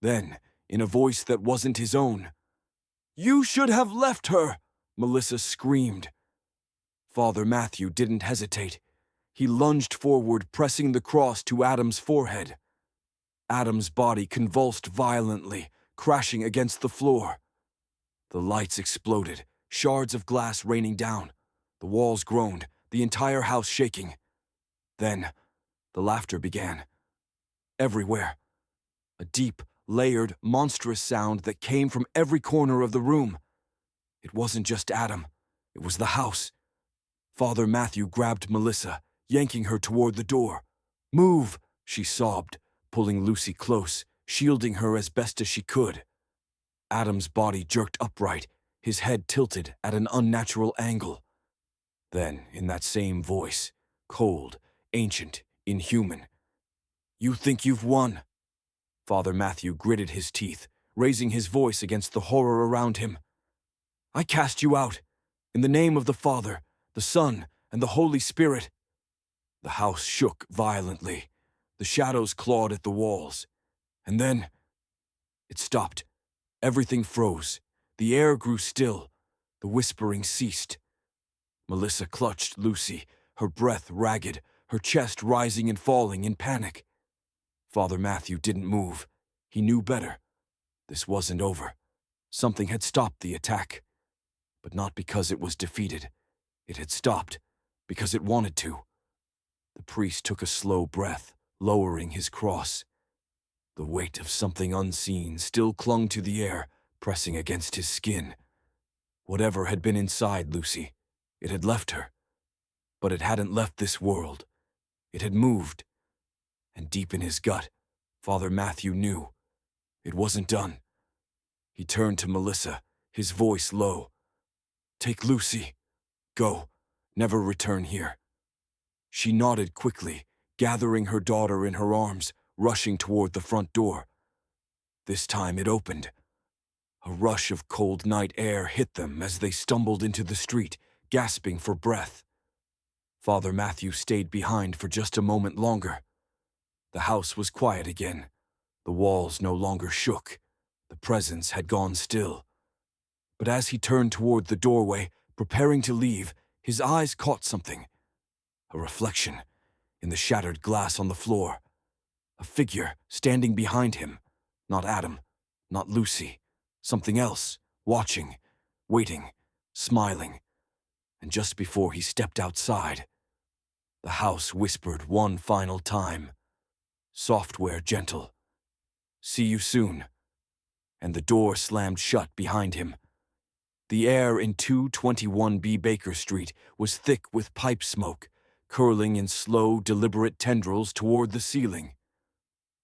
Then, in a voice that wasn't his own, "You should have left her!" Melissa screamed. Father Matthew didn't hesitate. He lunged forward, pressing the cross to Adam's forehead. Adam's body convulsed violently, crashing against the floor. The lights exploded, shards of glass raining down. The walls groaned, the entire house shaking. Then, the laughter began. Everywhere. A deep, layered, monstrous sound that came from every corner of the room. It wasn't just Adam. It was the house. Father Matthew grabbed Melissa, yanking her toward the door. "Move!" she sobbed, pulling Lucy close, shielding her as best as she could. Adam's body jerked upright, his head tilted at an unnatural angle. Then, in that same voice, cold, ancient, inhuman, "You think you've won?" Father Matthew gritted his teeth, raising his voice against the horror around him. "I cast you out, in the name of the Father, the Son, and the Holy Spirit." The house shook violently. The shadows clawed at the walls. And then, it stopped. Everything froze. The air grew still. The whispering ceased. Melissa clutched Lucy, her breath ragged, her chest rising and falling in panic. Father Matthew didn't move. He knew better. This wasn't over. Something had stopped the attack. But not because it was defeated. It had stopped because it wanted to. The priest took a slow breath, lowering his cross. The weight of something unseen still clung to the air, pressing against his skin. Whatever had been inside Lucy, it had left her. But it hadn't left this world. It had moved. And deep in his gut, Father Matthew knew it wasn't done. He turned to Melissa, his voice low. "Take Lucy. Go. Never return here." She nodded quickly, gathering her daughter in her arms, rushing toward the front door. This time it opened. A rush of cold night air hit them as they stumbled into the street, gasping for breath. Father Matthew stayed behind for just a moment longer. The house was quiet again. The walls no longer shook. The presence had gone still. But as he turned toward the doorway, preparing to leave, his eyes caught something. A reflection in the shattered glass on the floor. A figure standing behind him. Not Adam, not Lucy. Something else, watching, waiting, smiling. And just before he stepped outside, the house whispered one final time. Software gentle. "See you soon." And the door slammed shut behind him. The air in 221B Baker Street was thick with pipe smoke, curling in slow, deliberate tendrils toward the ceiling.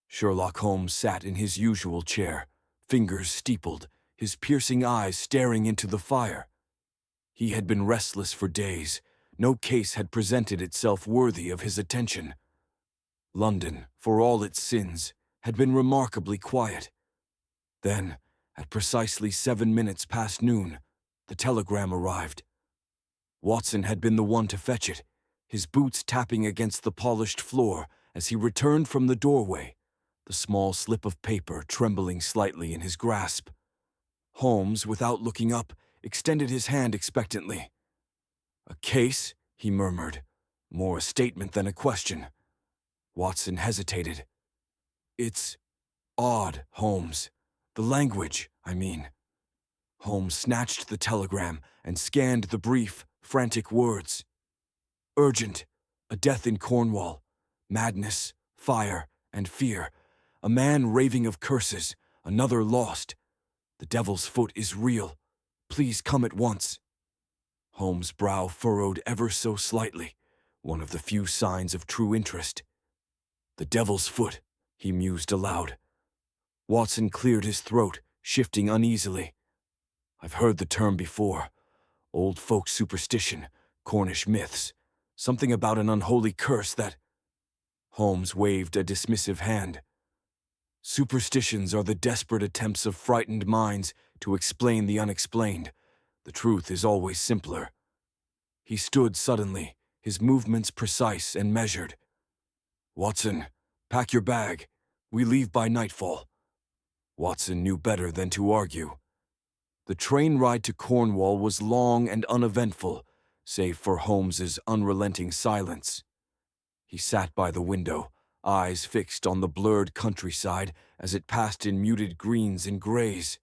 Sherlock Holmes sat in his usual chair, fingers steepled, his piercing eyes staring into the fire. He had been restless for days. No case had presented itself worthy of his attention. London, for all its sins, had been remarkably quiet. Then, at precisely 7 minutes past noon, the telegram arrived. Watson had been the one to fetch it, his boots tapping against the polished floor as he returned from the doorway, the small slip of paper trembling slightly in his grasp. Holmes, without looking up, extended his hand expectantly. "A case?" he murmured, more a statement than a question. Watson hesitated. "It's odd, Holmes. The language, I mean." Holmes snatched the telegram and scanned the brief, frantic words. "Urgent. A death in Cornwall. Madness, fire, and fear. A man raving of curses. Another lost. The devil's foot is real. Please come at once." Holmes' brow furrowed ever so slightly, one of the few signs of true interest. "The devil's foot," he mused aloud. Watson cleared his throat, shifting uneasily. "I've heard the term before. Old folk superstition, Cornish myths. Something about an unholy curse that—" Holmes waved a dismissive hand. "Superstitions are the desperate attempts of frightened minds to explain the unexplained. The truth is always simpler." He stood suddenly, his movements precise and measured. "Watson, pack your bag. We leave by nightfall." Watson knew better than to argue. The train ride to Cornwall was long and uneventful, save for Holmes's unrelenting silence. He sat by the window, eyes fixed on the blurred countryside as it passed in muted greens and grays.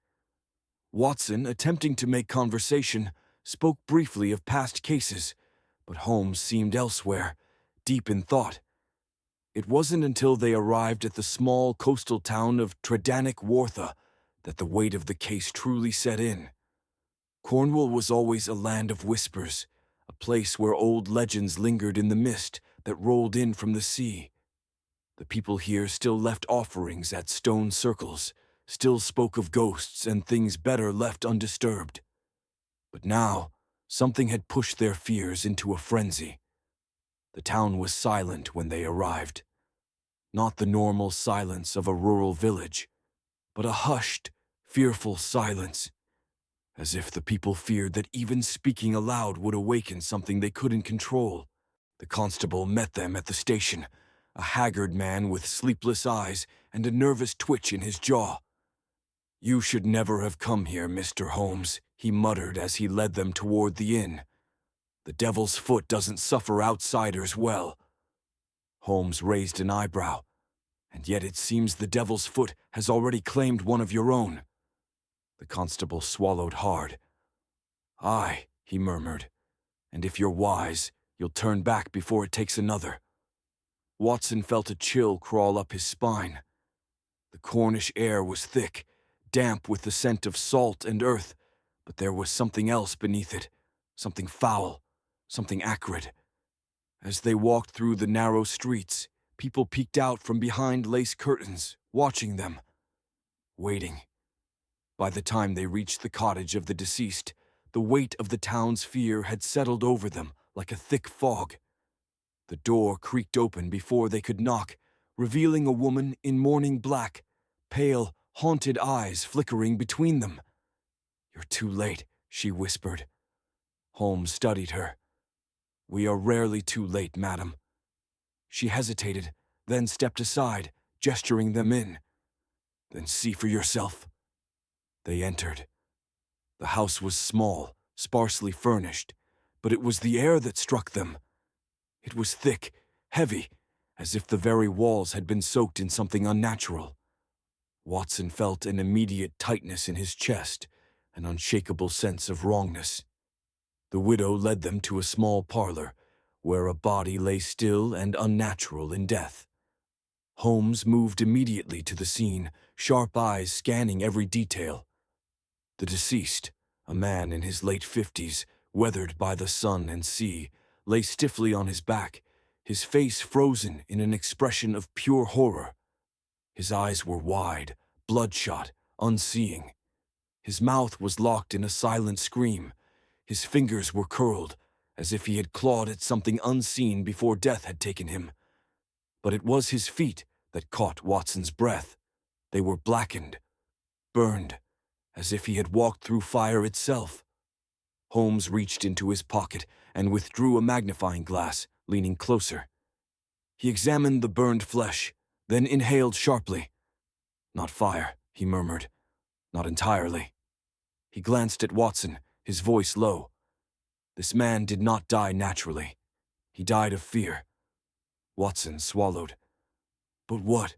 Watson, attempting to make conversation, spoke briefly of past cases, but Holmes seemed elsewhere, deep in thought. It wasn't until they arrived at the small coastal town of Tredannick-Wartha that the weight of the case truly set in. Cornwall was always a land of whispers, a place where old legends lingered in the mist that rolled in from the sea. The people here still left offerings at stone circles, still spoke of ghosts and things better left undisturbed. But now, something had pushed their fears into a frenzy. The town was silent when they arrived. Not the normal silence of a rural village, but a hushed, fearful silence, as if the people feared that even speaking aloud would awaken something they couldn't control. The constable met them at the station, a haggard man with sleepless eyes and a nervous twitch in his jaw. "You should never have come here, Mr. Holmes," he muttered as he led them toward the inn. "The Devil's Foot doesn't suffer outsiders well." Holmes raised an eyebrow. "And yet it seems the Devil's Foot has already claimed one of your own." The constable swallowed hard. "Aye," he murmured, "and if you're wise, you'll turn back before it takes another." Watson felt a chill crawl up his spine. The Cornish air was thick, damp with the scent of salt and earth, but there was something else beneath it, something foul, something acrid. As they walked through the narrow streets, people peeked out from behind lace curtains, watching them, waiting. By the time they reached the cottage of the deceased, the weight of the town's fear had settled over them like a thick fog. The door creaked open before they could knock, revealing a woman in mourning black, pale, haunted eyes flickering between them. "You're too late," she whispered. Holmes studied her. "We are rarely too late, madam." She hesitated, then stepped aside, gesturing them in. "Then see for yourself." They entered. The house was small, sparsely furnished, but it was the air that struck them. It was thick, heavy, as if the very walls had been soaked in something unnatural. Watson felt an immediate tightness in his chest, an unshakable sense of wrongness. The widow led them to a small parlor, where a body lay still and unnatural in death. Holmes moved immediately to the scene, sharp eyes scanning every detail. The deceased, a man in his late 50s, weathered by the sun and sea, lay stiffly on his back, his face frozen in an expression of pure horror. His eyes were wide, bloodshot, unseeing. His mouth was locked in a silent scream. His fingers were curled, as if he had clawed at something unseen before death had taken him. But it was his feet that caught Watson's breath. They were blackened, burned, as if he had walked through fire itself. Holmes reached into his pocket and withdrew a magnifying glass, leaning closer. He examined the burned flesh, then inhaled sharply. "Not fire," he murmured. "Not entirely." He glanced at Watson, his voice low. "This man did not die naturally. He died of fear." Watson swallowed. "But what?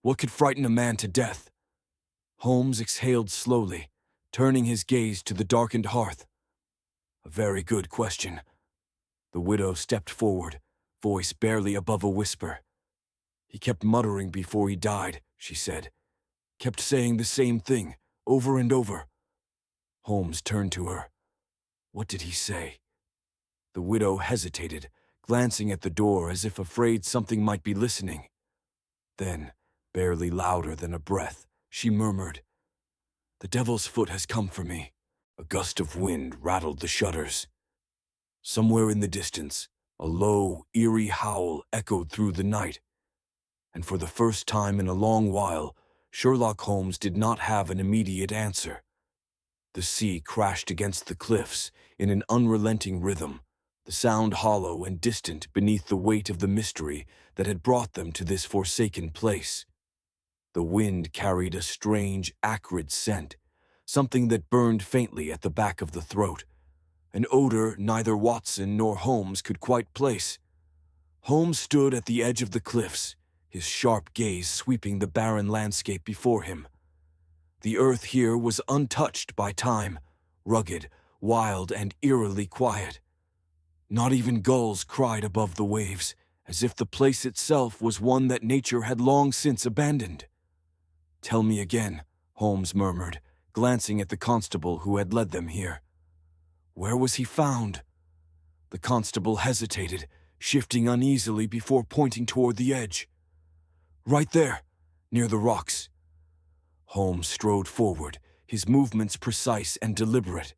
What could frighten a man to death?" Holmes exhaled slowly, turning his gaze to the darkened hearth. "A very good question." The widow stepped forward, voice barely above a whisper. "He kept muttering before he died," she said. "Kept saying the same thing, over and over." Holmes turned to her. "What did he say?" The widow hesitated, glancing at the door as if afraid something might be listening. Then, barely louder than a breath, she murmured, "The Devil's Foot has come for me." A gust of wind rattled the shutters. Somewhere in the distance, a low, eerie howl echoed through the night. And for the first time in a long while, Sherlock Holmes did not have an immediate answer. The sea crashed against the cliffs in an unrelenting rhythm, the sound hollow and distant beneath the weight of the mystery that had brought them to this forsaken place. The wind carried a strange, acrid scent, something that burned faintly at the back of the throat, an odor neither Watson nor Holmes could quite place. Holmes stood at the edge of the cliffs, his sharp gaze sweeping the barren landscape before him. The earth here was untouched by time, rugged, wild, and eerily quiet. Not even gulls cried above the waves, as if the place itself was one that nature had long since abandoned. "Tell me again," Holmes murmured, glancing at the constable who had led them here. "Where was he found?" The constable hesitated, shifting uneasily before pointing toward the edge. "Right there, near the rocks." Holmes strode forward, his movements precise and deliberate.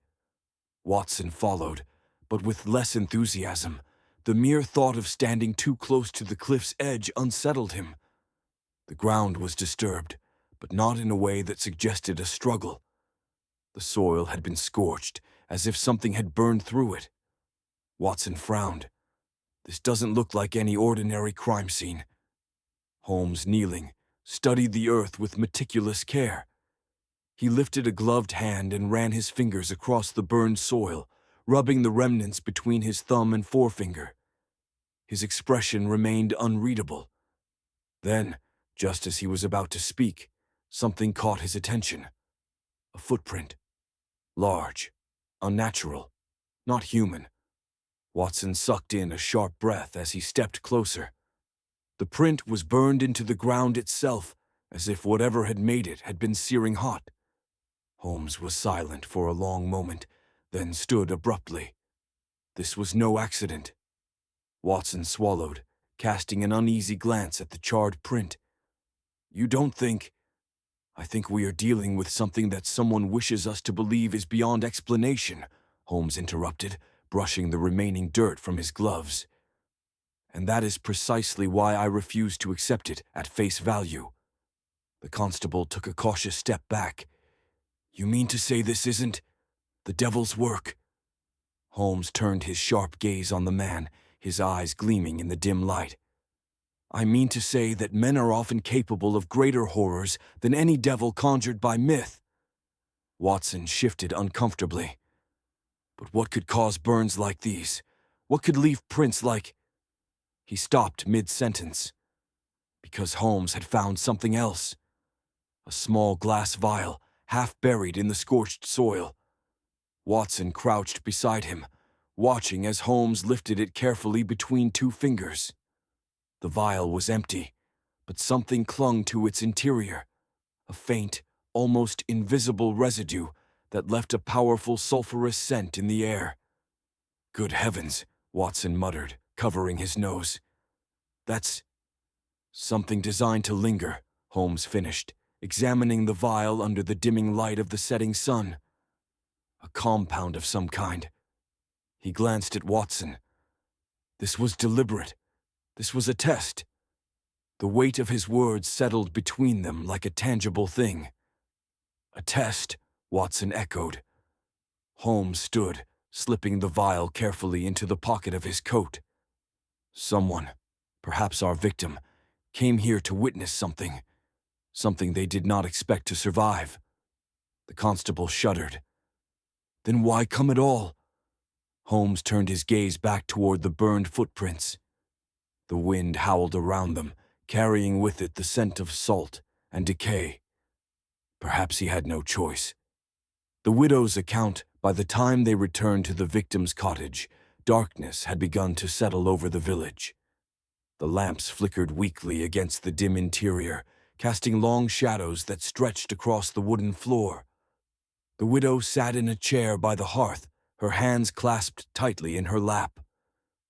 Watson followed, but with less enthusiasm. The mere thought of standing too close to the cliff's edge unsettled him. The ground was disturbed, but not in a way that suggested a struggle. The soil had been scorched, as if something had burned through it. Watson frowned. "This doesn't look like any ordinary crime scene." Holmes, kneeling, studied the earth with meticulous care. He lifted a gloved hand and ran his fingers across the burned soil, rubbing the remnants between his thumb and forefinger. His expression remained unreadable. Then, just as he was about to speak, something caught his attention. A footprint. Large, unnatural, not human. Watson sucked in a sharp breath as he stepped closer. The print was burned into the ground itself, as if whatever had made it had been searing hot. Holmes was silent for a long moment, then stood abruptly. This was no accident. Watson swallowed, casting an uneasy glance at the charred print. "You don't think—" "I think we are dealing with something that someone wishes us to believe is beyond explanation," Holmes interrupted, brushing the remaining dirt from his gloves. "And that is precisely why I refuse to accept it at face value." The constable took a cautious step back. "You mean to say this isn't the devil's work?" Holmes turned his sharp gaze on the man, his eyes gleaming in the dim light. "I mean to say that men are often capable of greater horrors than any devil conjured by myth." Watson shifted uncomfortably. "But what could cause burns like these? What could leave prints like—" He stopped mid-sentence, because Holmes had found something else. A small glass vial, half buried in the scorched soil. Watson crouched beside him, watching as Holmes lifted it carefully between two fingers. The vial was empty, but something clung to its interior, a faint, almost invisible residue that left a powerful sulfurous scent in the air. "Good heavens," Watson muttered, covering his nose. "That's something designed to linger," Holmes finished, examining the vial under the dimming light of the setting sun. "A compound of some kind." He glanced at Watson. This was deliberate. This was a test. The weight of his words settled between them like a tangible thing. "A test," Watson echoed. Holmes stood, slipping the vial carefully into the pocket of his coat. "Someone, perhaps our victim, came here to witness something. Something they did not expect to survive." The constable shuddered. "Then why come at all?" Holmes turned his gaze back toward the burned footprints. The wind howled around them, carrying with it the scent of salt and decay. Perhaps he had no choice. The widow's account, by the time they returned to the victim's cottage, darkness had begun to settle over the village. The lamps flickered weakly against the dim interior, casting long shadows that stretched across the wooden floor. The widow sat in a chair by the hearth, her hands clasped tightly in her lap.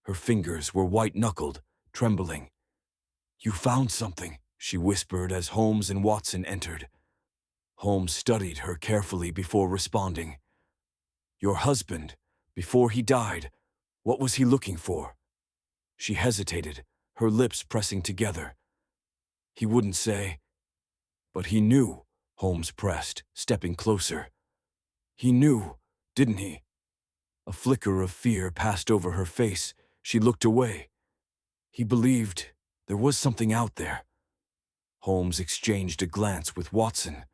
Her fingers were white-knuckled, trembling. "You found something," she whispered as Holmes and Watson entered. Holmes studied her carefully before responding. "Your husband, before he died, what was he looking for?" She hesitated, her lips pressing together. "He wouldn't say." "But he knew," Holmes pressed, stepping closer. "He knew, didn't he?" A flicker of fear passed over her face. She looked away. "He believed there was something out there." Holmes exchanged a glance with Watson.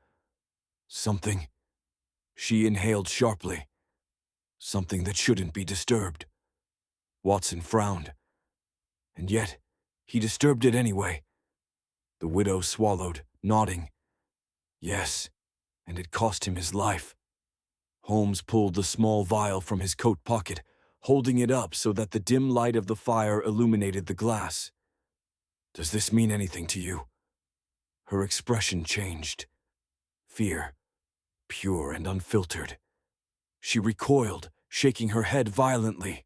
Something. She inhaled sharply. Something that shouldn't be disturbed. Watson frowned. And yet, he disturbed it anyway. The widow swallowed, nodding. Yes, and it cost him his life. Holmes pulled the small vial from his coat pocket, holding it up so that the dim light of the fire illuminated the glass. Does this mean anything to you? Her expression changed. Fear, pure and unfiltered. She recoiled, shaking her head violently.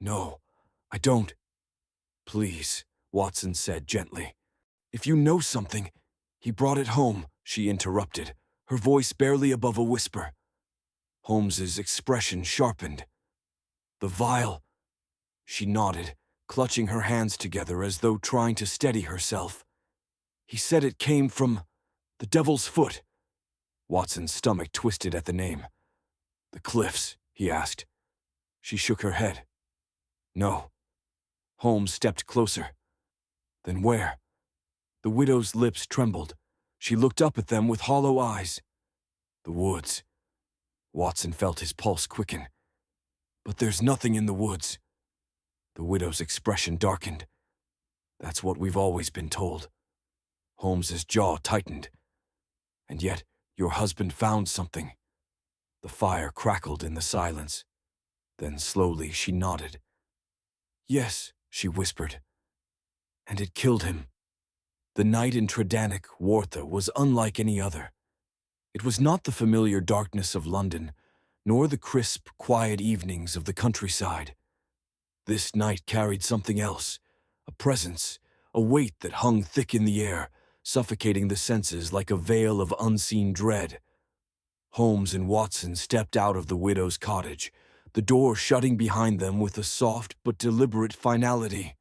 No, I don't. Please, Watson said gently. If you know something, he brought it home, she interrupted, her voice barely above a whisper. Holmes's expression sharpened. The vial. She nodded, clutching her hands together as though trying to steady herself. He said it came from the Devil's Foot. Watson's stomach twisted at the name. The cliffs, he asked. She shook her head. No. Holmes stepped closer. Then where? The widow's lips trembled. She looked up at them with hollow eyes. The woods. Watson felt his pulse quicken. But there's nothing in the woods. The widow's expression darkened. That's what we've always been told. Holmes's jaw tightened. And yet, your husband found something. The fire crackled in the silence. Then slowly she nodded. Yes, she whispered. And it killed him. The night in Tredannick, Wartha, was unlike any other. It was not the familiar darkness of London, nor the crisp, quiet evenings of the countryside. This night carried something else, a presence, a weight that hung thick in the air, suffocating the senses like a veil of unseen dread. Holmes and Watson stepped out of the widow's cottage, the door shutting behind them with a soft but deliberate finality.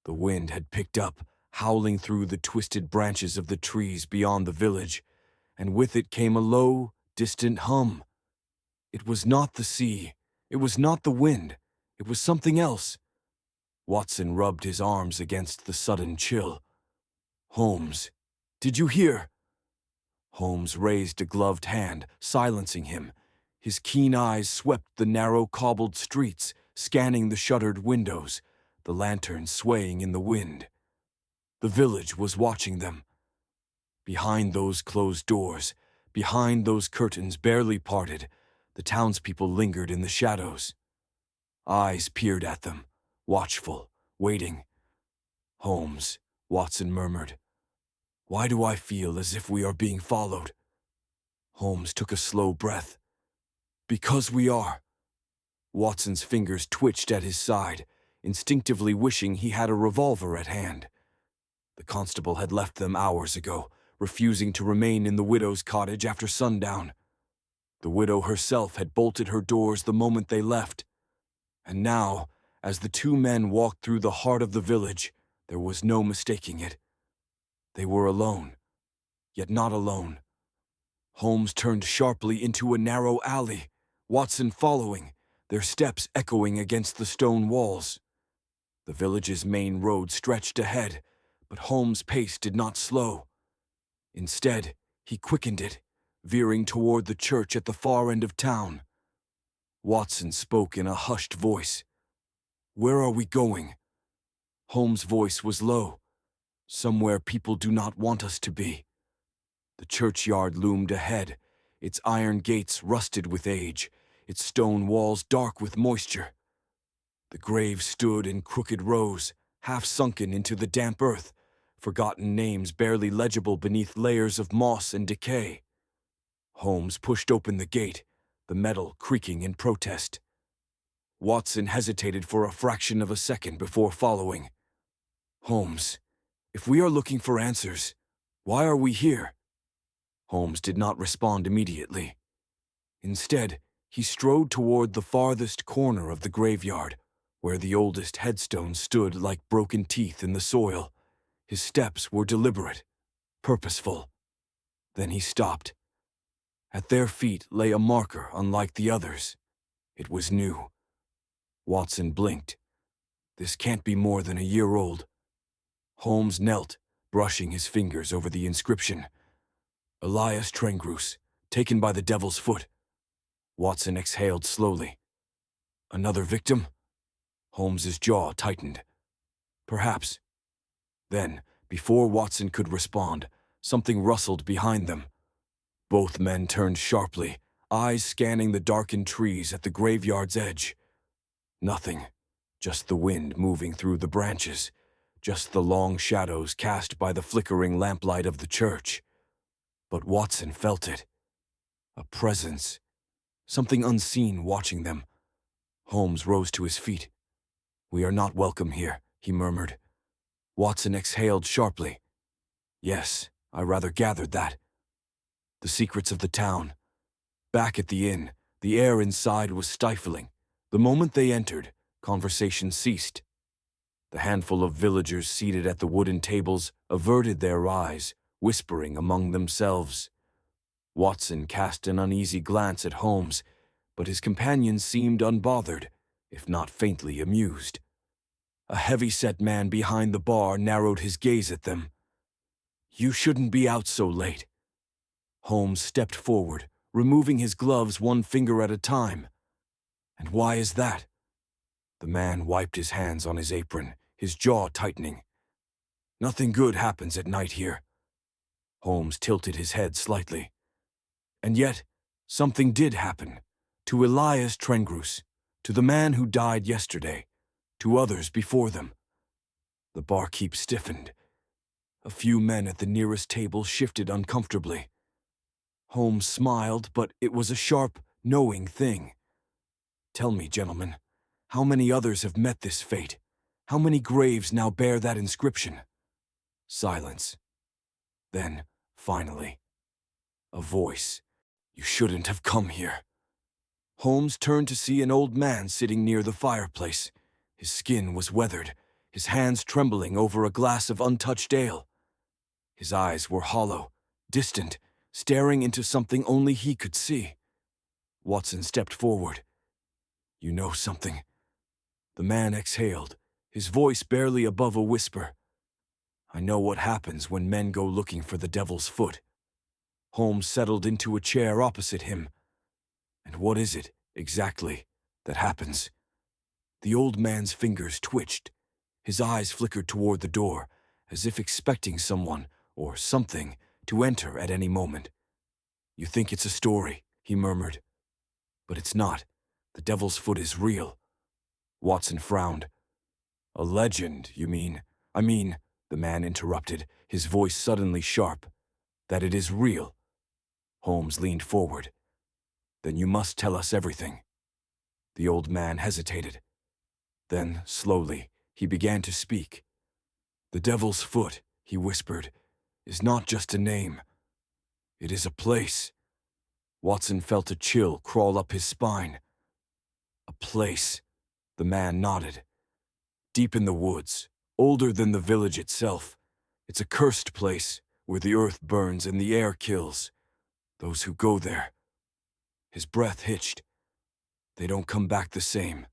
The wind had picked up, howling through the twisted branches of the trees beyond the village, and with it came a low, distant hum. It was not the sea, it was not the wind, it was something else. Watson rubbed his arms against the sudden chill. Holmes, did you hear? Holmes raised a gloved hand, silencing him. His keen eyes swept the narrow cobbled streets, scanning the shuttered windows, the lanterns swaying in the wind. The village was watching them. Behind those closed doors, behind those curtains barely parted, the townspeople lingered in the shadows. Eyes peered at them, watchful, waiting. Holmes, Watson murmured. Why do I feel as if we are being followed? Holmes took a slow breath. Because we are. Watson's fingers twitched at his side, instinctively wishing he had a revolver at hand. The constable had left them hours ago, refusing to remain in the widow's cottage after sundown. The widow herself had bolted her doors the moment they left. And now, as the two men walked through the heart of the village, there was no mistaking it. They were alone, yet not alone. Holmes turned sharply into a narrow alley, Watson following, their steps echoing against the stone walls. The village's main road stretched ahead, but Holmes' pace did not slow. Instead, he quickened it, veering toward the church at the far end of town. Watson spoke in a hushed voice. Where are we going? Holmes' voice was low. Somewhere people do not want us to be. The churchyard loomed ahead, its iron gates rusted with age, its stone walls dark with moisture. The graves stood in crooked rows, half sunken into the damp earth, forgotten names barely legible beneath layers of moss and decay. Holmes pushed open the gate, the metal creaking in protest. Watson hesitated for a fraction of a second before following. Holmes, if we are looking for answers, why are we here? Holmes did not respond immediately. Instead, he strode toward the farthest corner of the graveyard, where the oldest headstones stood like broken teeth in the soil. His steps were deliberate, purposeful. Then he stopped. At their feet lay a marker unlike the others. It was new. Watson blinked. This can't be more than a year old. Holmes knelt, brushing his fingers over the inscription. Elias Trengrus, taken by the devil's foot. Watson exhaled slowly. Another victim? Holmes's jaw tightened. Perhaps. Then, before Watson could respond, something rustled behind them. Both men turned sharply, eyes scanning the darkened trees at the graveyard's edge. Nothing. Just the wind moving through the branches. Just the long shadows cast by the flickering lamplight of the church. But Watson felt it. A presence. Something unseen watching them. Holmes rose to his feet. "We are not welcome here," he murmured. Watson exhaled sharply. "Yes, I rather gathered that." The secrets of the town. Back at the inn, the air inside was stifling. The moment they entered, conversation ceased. The handful of villagers seated at the wooden tables averted their eyes, whispering among themselves. Watson cast an uneasy glance at Holmes, but his companion seemed unbothered, if not faintly amused. A heavy-set man behind the bar narrowed his gaze at them. "You shouldn't be out so late." Holmes stepped forward, removing his gloves one finger at a time. "And why is that?" The man wiped his hands on his apron, his jaw tightening. "Nothing good happens at night here." Holmes tilted his head slightly. "And yet, something did happen. To Elias Trengrus, to the man who died yesterday, to others before them." The barkeep stiffened. A few men at the nearest table shifted uncomfortably. Holmes smiled, but it was a sharp, knowing thing. "Tell me, gentlemen, how many others have met this fate? How many graves now bear that inscription?" Silence. Then, finally, a voice. "You shouldn't have come here." Holmes turned to see an old man sitting near the fireplace. His skin was weathered, his hands trembling over a glass of untouched ale. His eyes were hollow, distant, staring into something only he could see. Watson stepped forward. "You know something." The man exhaled, his voice barely above a whisper. "I know what happens when men go looking for the devil's foot." Holmes settled into a chair opposite him. "And what is it, exactly, that happens?" The old man's fingers twitched. His eyes flickered toward the door, as if expecting someone, or something, to enter at any moment. "You think it's a story," he murmured. "But it's not. The devil's foot is real." Watson frowned. "A legend, you mean?" "I mean," the man interrupted, his voice suddenly sharp, "that it is real." Holmes leaned forward. "Then you must tell us everything." The old man hesitated. Then, slowly, he began to speak. "The devil's foot," he whispered, "is not just a name. It is a place." Watson felt a chill crawl up his spine. "A place," the man nodded. "Deep in the woods, older than the village itself. It's a cursed place, where the earth burns and the air kills. Those who go there." His breath hitched. "They don't come back the same."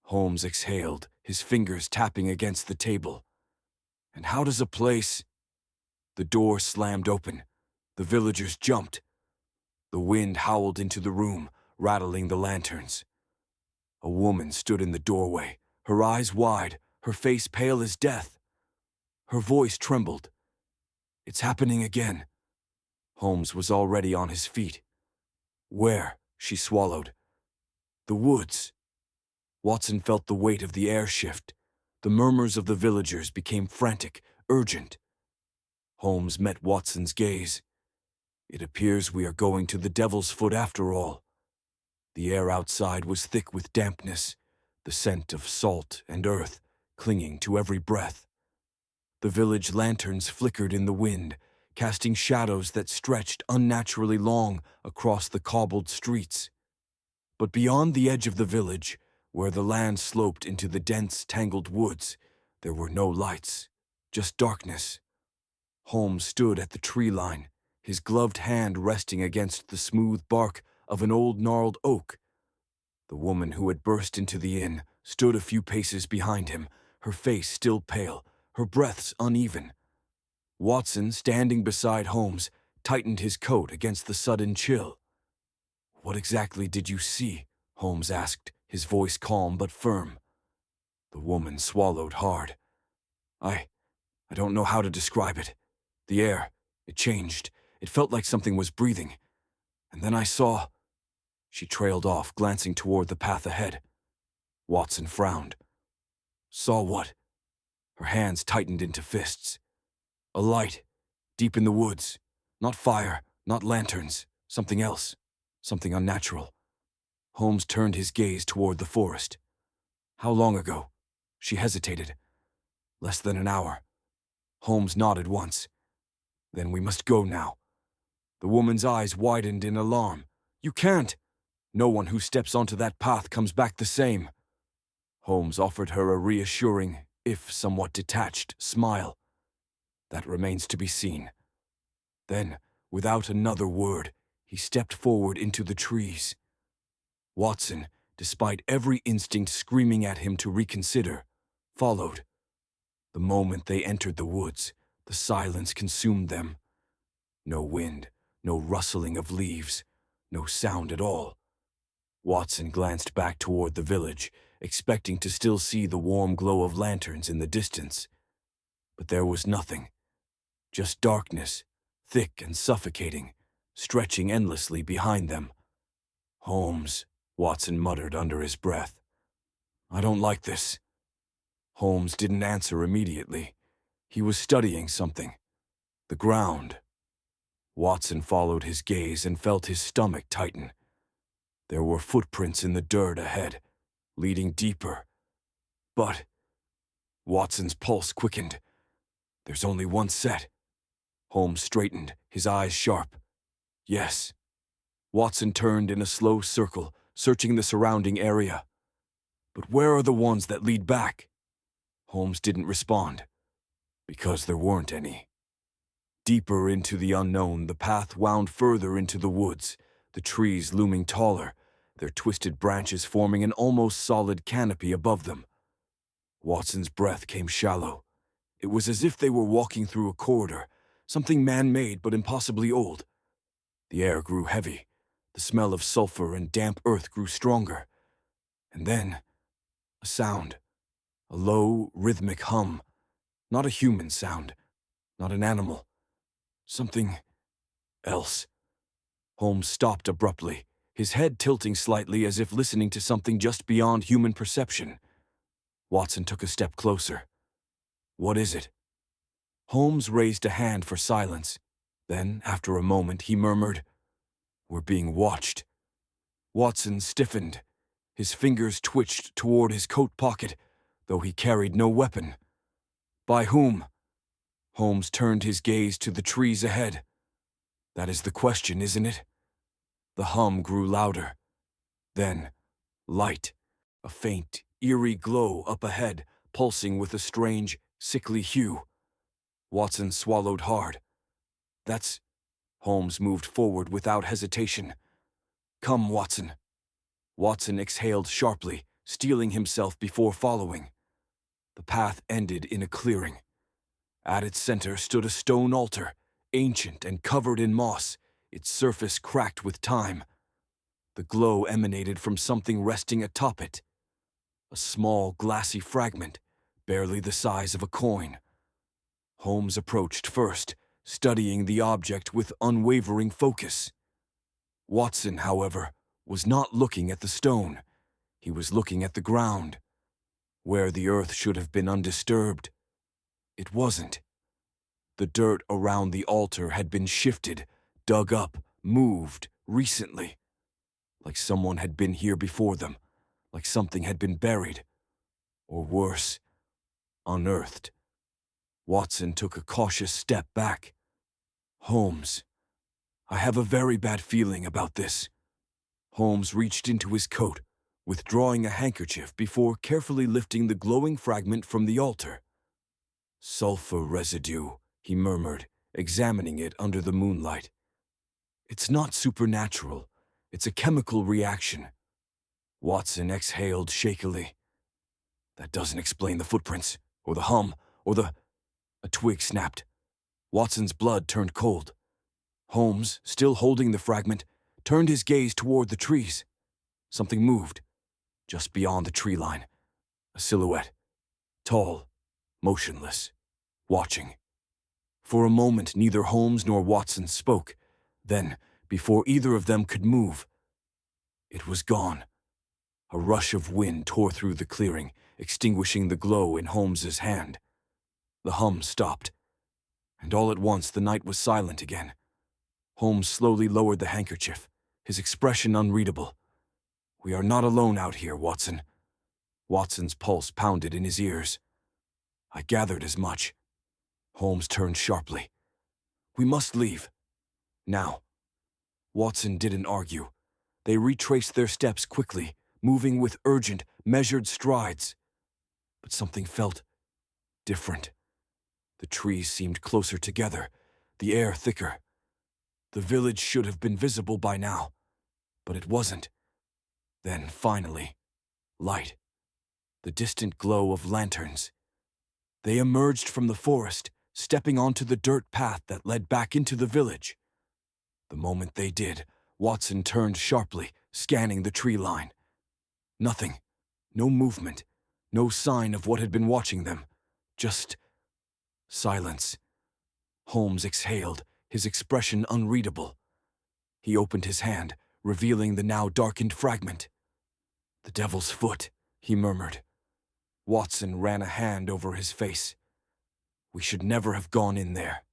Holmes exhaled, his fingers tapping against the table. "And how does a place—" The door slammed open. The villagers jumped. The wind howled into the room, rattling the lanterns. A woman stood in the doorway, her eyes wide, her face pale as death. Her voice trembled. "It's happening again." Holmes was already on his feet. "Where?" she swallowed. "The woods." Watson felt the weight of the air shift. The murmurs of the villagers became frantic, urgent. Holmes met Watson's gaze. "It appears we are going to the devil's foot after all." The air outside was thick with dampness, the scent of salt and earth clinging to every breath. The village lanterns flickered in the wind, casting shadows that stretched unnaturally long across the cobbled streets. But beyond the edge of the village, where the land sloped into the dense, tangled woods, there were no lights, just darkness. Holmes stood at the tree line, his gloved hand resting against the smooth bark of an old gnarled oak. The woman who had burst into the inn stood a few paces behind him, her face still pale, her breaths uneven. Watson, standing beside Holmes, tightened his coat against the sudden chill. "What exactly did you see?" Holmes asked, his voice calm but firm. The woman swallowed hard. I don't know how to describe it. The air, it changed. It felt like something was breathing. And then I saw..." She trailed off, glancing toward the path ahead. Watson frowned. "Saw what?" Her hands tightened into fists. "A light, deep in the woods. Not fire, not lanterns. Something else. Something unnatural." Holmes turned his gaze toward the forest. "How long ago?" She hesitated. "Less than an hour." Holmes nodded once. "Then we must go now." The woman's eyes widened in alarm. "You can't! No one who steps onto that path comes back the same." Holmes offered her a reassuring, if somewhat detached, smile. "That remains to be seen." Then, without another word, he stepped forward into the trees. Watson, despite every instinct screaming at him to reconsider, followed. The moment they entered the woods, the silence consumed them. No wind, no rustling of leaves, no sound at all. Watson glanced back toward the village, expecting to still see the warm glow of lanterns in the distance. But there was nothing. Just darkness, thick and suffocating, stretching endlessly behind them. "Holmes," Watson muttered under his breath. "I don't like this." Holmes didn't answer immediately. He was studying something. The ground. Watson followed his gaze and felt his stomach tighten. There were footprints in the dirt ahead, leading deeper. But Watson's pulse quickened. "There's only one set." Holmes straightened, his eyes sharp. "Yes." Watson turned in a slow circle, searching the surrounding area. "But where are the ones that lead back?" Holmes didn't respond. Because there weren't any. Deeper into the unknown, the path wound further into the woods, the trees looming taller, their twisted branches forming an almost solid canopy above them. Watson's breath came shallow. It was as if they were walking through a corridor, something man-made but impossibly old. The air grew heavy. The smell of sulfur and damp earth grew stronger. And then, a sound. A low, rhythmic hum. Not a human sound. Not an animal. Something else. Holmes stopped abruptly, his head tilting slightly as if listening to something just beyond human perception. Watson took a step closer. "What is it?" Holmes raised a hand for silence. Then, after a moment, he murmured, "We're being watched." Watson stiffened. His fingers twitched toward his coat pocket, though he carried no weapon. "By whom?" Holmes turned his gaze to the trees ahead. "That is the question, isn't it?" The hum grew louder. Then, light, a faint, eerie glow up ahead, pulsing with a strange, sickly hue. Watson swallowed hard. "That's..." Holmes moved forward without hesitation. "Come, Watson." Watson exhaled sharply, steeling himself before following. The path ended in a clearing. At its center stood a stone altar, ancient and covered in moss, its surface cracked with time. The glow emanated from something resting atop it. A small, glassy fragment, barely the size of a coin. Holmes approached first, studying the object with unwavering focus. Watson, however, was not looking at the stone. He was looking at the ground. Where the earth should have been undisturbed, it wasn't. The dirt around the altar had been shifted, dug up, moved, recently. Like someone had been here before them, like something had been buried. Or worse, unearthed. Watson took a cautious step back. "Holmes, I have a very bad feeling about this." Holmes reached into his coat, withdrawing a handkerchief before carefully lifting the glowing fragment from the altar. "Sulfur residue," he murmured, examining it under the moonlight. "It's not supernatural. It's a chemical reaction." Watson exhaled shakily. "That doesn't explain the footprints, or the hum, or the..." A twig snapped. Watson's blood turned cold. Holmes, still holding the fragment, turned his gaze toward the trees. Something moved, just beyond the tree line. A silhouette, tall, motionless, watching. For a moment, neither Holmes nor Watson spoke. Then, before either of them could move, it was gone. A rush of wind tore through the clearing, extinguishing the glow in Holmes's hand. The hum stopped, and all at once the night was silent again. Holmes slowly lowered the handkerchief, his expression unreadable. "We are not alone out here, Watson." Watson's pulse pounded in his ears. "I gathered as much." Holmes turned sharply. "We must leave. Now." Watson didn't argue. They retraced their steps quickly, moving with urgent, measured strides. But something felt different. The trees seemed closer together, the air thicker. The village should have been visible by now, but it wasn't. Then, finally, light. The distant glow of lanterns. They emerged from the forest, stepping onto the dirt path that led back into the village. The moment they did, Watson turned sharply, scanning the tree line. Nothing. No movement. No sign of what had been watching them. Just silence. Holmes exhaled, his expression unreadable. He opened his hand, revealing the now darkened fragment. "The devil's foot," he murmured. Watson ran a hand over his face. "We should never have gone in there."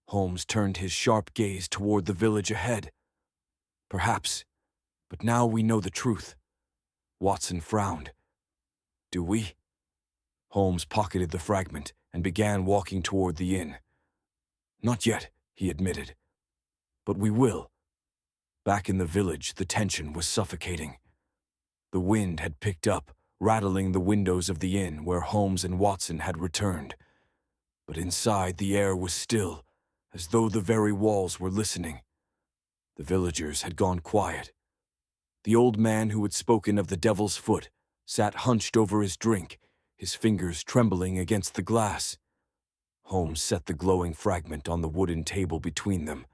Holmes turned his sharp gaze toward the village ahead. "Perhaps, but now we know the truth." Watson frowned. "Do we?" Holmes pocketed the fragment and began walking toward the inn. "Not yet," he admitted. "But we will." Back in the village, the tension was suffocating. The wind had picked up, rattling the windows of the inn where Holmes and Watson had returned. But inside, the air was still, as though the very walls were listening. The villagers had gone quiet. The old man who had spoken of the devil's foot sat hunched over his drink, his fingers trembling against the glass. Holmes set the glowing fragment on the wooden table between them.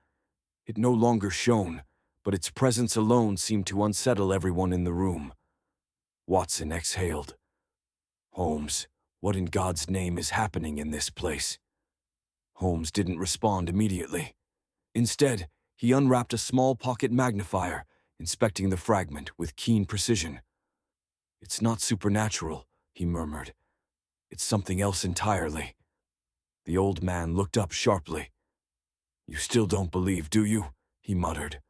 It no longer shone, but its presence alone seemed to unsettle everyone in the room. Watson exhaled. "Holmes, what in God's name is happening in this place?" Holmes didn't respond immediately. Instead, he unwrapped a small pocket magnifier, inspecting the fragment with keen precision. "It's not supernatural," he murmured. "It's something else entirely." The old man looked up sharply. "You still don't believe, do you?" he muttered.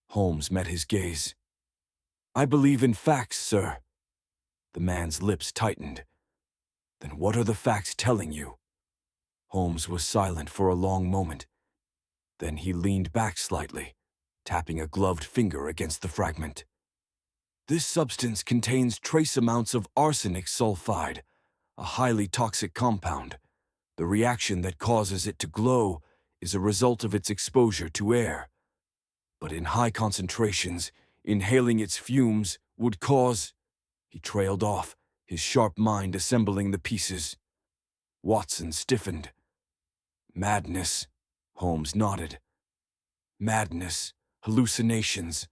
Holmes met his gaze. "I believe in facts, sir." The man's lips tightened. "Then what are the facts telling you?" Holmes was silent for a long moment. Then he leaned back slightly, tapping a gloved finger against the fragment. "This substance contains trace amounts of arsenic sulfide, a highly toxic compound. The reaction that causes it to glow is a result of its exposure to air. But in high concentrations, inhaling its fumes would cause—" He trailed off, his sharp mind assembling the pieces. Watson stiffened. "Madness," Holmes nodded. "Madness, hallucinations,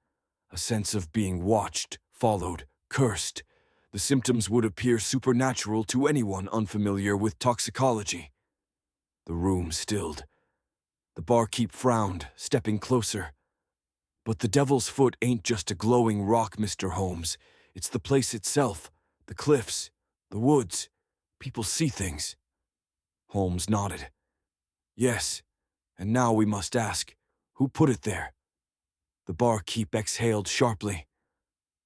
a sense of being watched, followed, cursed. The symptoms would appear supernatural to anyone unfamiliar with toxicology." The room stilled. The barkeep frowned, stepping closer. "But the devil's foot ain't just a glowing rock, Mr. Holmes. It's the place itself, the cliffs, the woods. People see things." Holmes nodded. "Yes, and now we must ask, who put it there?" The barkeep exhaled sharply.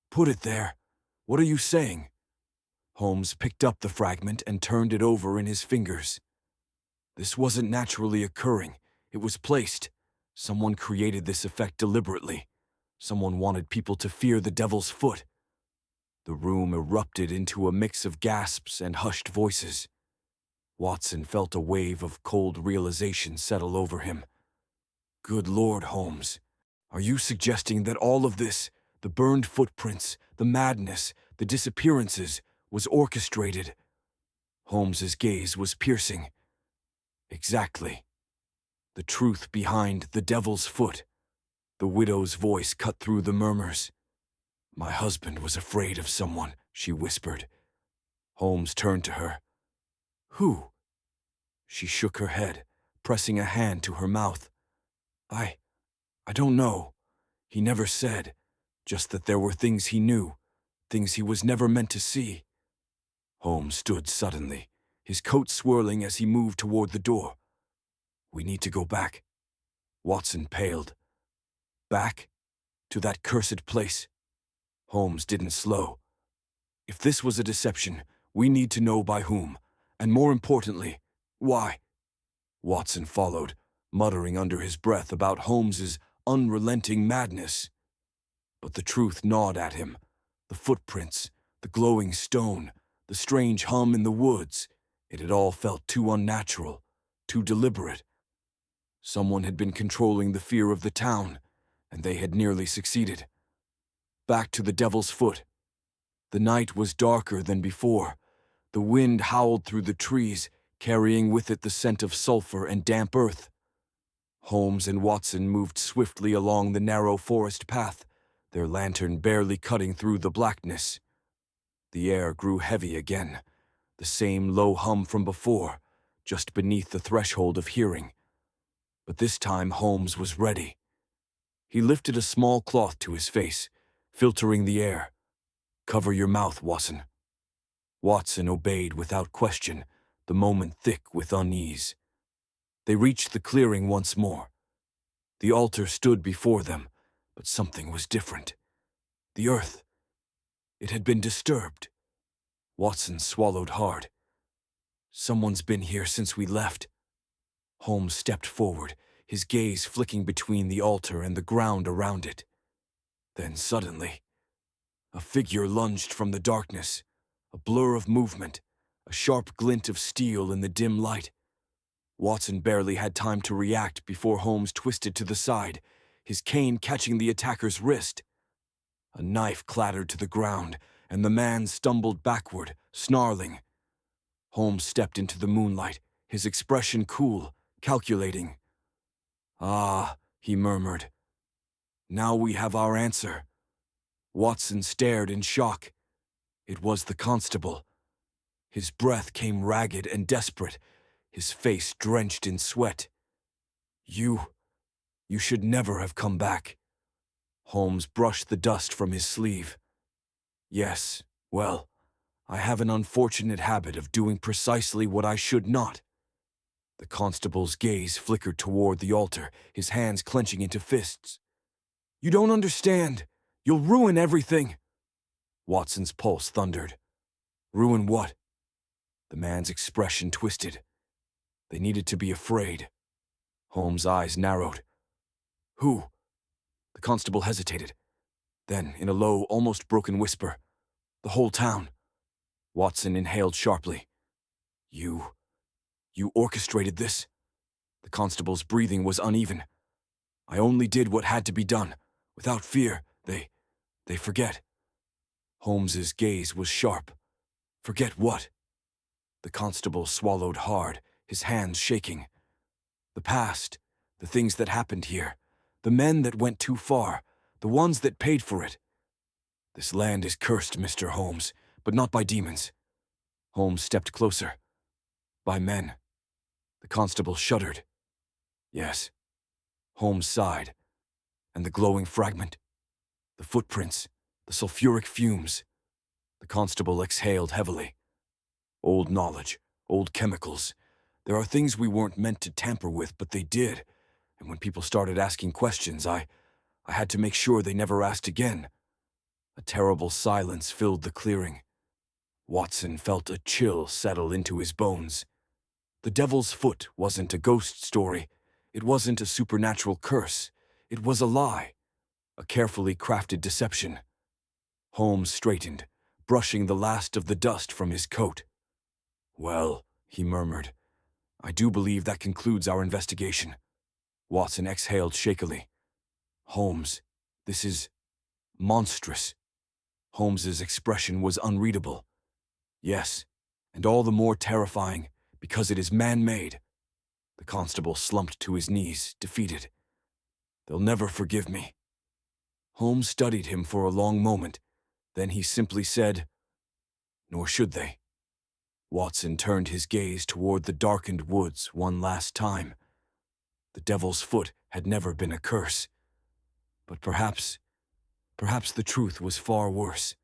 "Put it there? What are you saying?" Holmes picked up the fragment and turned it over in his fingers. "This wasn't naturally occurring. It was placed. Someone created this effect deliberately. Someone wanted people to fear the devil's foot." The room erupted into a mix of gasps and hushed voices. Watson felt a wave of cold realization settle over him. "Good Lord, Holmes. Are you suggesting that all of this, the burned footprints, the madness, the disappearances, was orchestrated?" Holmes's gaze was piercing. "Exactly," The truth behind the devil's foot. The widow's voice cut through the murmurs. My husband was afraid of someone, she whispered. Holmes turned to her. Who? She shook her head, pressing a hand to her mouth. I don't know. He never said, just that there were things he knew, things he was never meant to see. Holmes stood suddenly, his coat swirling as he moved toward the door. We need to go back. Watson paled. Back? To that cursed place? Holmes didn't slow. If this was a deception, we need to know by whom, and more importantly, why. Watson followed, muttering under his breath about Holmes's unrelenting madness. But the truth gnawed at him. The footprints, the glowing stone, the strange hum in the woods, it had all felt too unnatural, too deliberate. Someone had been controlling the fear of the town, and they had nearly succeeded. Back to the Devil's Foot. The night was darker than before. The wind howled through the trees, carrying with it the scent of sulfur and damp earth. Holmes and Watson moved swiftly along the narrow forest path, their lantern barely cutting through the blackness. The air grew heavy again, the same low hum from before, just beneath the threshold of hearing. But this time Holmes was ready. He lifted a small cloth to his face, filtering the air. Cover your mouth, Watson. Watson obeyed without question, the moment thick with unease. They reached the clearing once more. The altar stood before them, but something was different. The earth. It had been disturbed. Watson swallowed hard. Someone's been here since we left. Holmes stepped forward, his gaze flicking between the altar and the ground around it. Then suddenly, a figure lunged from the darkness, a blur of movement, a sharp glint of steel in the dim light. Watson barely had time to react before Holmes twisted to the side, his cane catching the attacker's wrist. A knife clattered to the ground, and the man stumbled backward, snarling. Holmes stepped into the moonlight, his expression cool, calculating. Ah, he murmured. Now we have our answer. Watson stared in shock. It was the constable. His breath came ragged and desperate, his face drenched in sweat. You should never have come back. Holmes brushed the dust from his sleeve. Yes, well, I have an unfortunate habit of doing precisely what I should not. The constable's gaze flickered toward the altar, his hands clenching into fists. You don't understand. You'll ruin everything. Watson's pulse thundered. Ruin what? The man's expression twisted. They needed to be afraid. Holmes' eyes narrowed. Who? The constable hesitated. Then, in a low, almost broken whisper, the whole town. Watson inhaled sharply. You orchestrated this? The constable's breathing was uneven. I only did what had to be done. Without fear, they forget. Holmes's gaze was sharp. Forget what? The constable swallowed hard, his hands shaking. The past, the things that happened here, the men that went too far, the ones that paid for it. This land is cursed, Mr. Holmes, but not by demons. Holmes stepped closer. By men. The constable shuddered. Yes. Holmes sighed. And the glowing fragment? The footprints, the sulfuric fumes. The constable exhaled heavily. Old knowledge, old chemicals. There are things we weren't meant to tamper with, but they did. And when people started asking questions, I had to make sure they never asked again. A terrible silence filled the clearing. Watson felt a chill settle into his bones. The Devil's Foot wasn't a ghost story. It wasn't a supernatural curse. It was a lie. A carefully crafted deception. Holmes straightened, brushing the last of the dust from his coat. Well, he murmured, I do believe that concludes our investigation. Watson exhaled shakily. Holmes, this is monstrous. Holmes's expression was unreadable. Yes, and all the more terrifying because it is man-made. The The constable slumped to his knees, defeated. They'll never forgive me. Holmes studied him for a long moment. Then he simply said, "Nor should they." Watson turned his gaze toward the darkened woods one last time. The devil's foot had never been a curse. But perhaps the truth was far worse.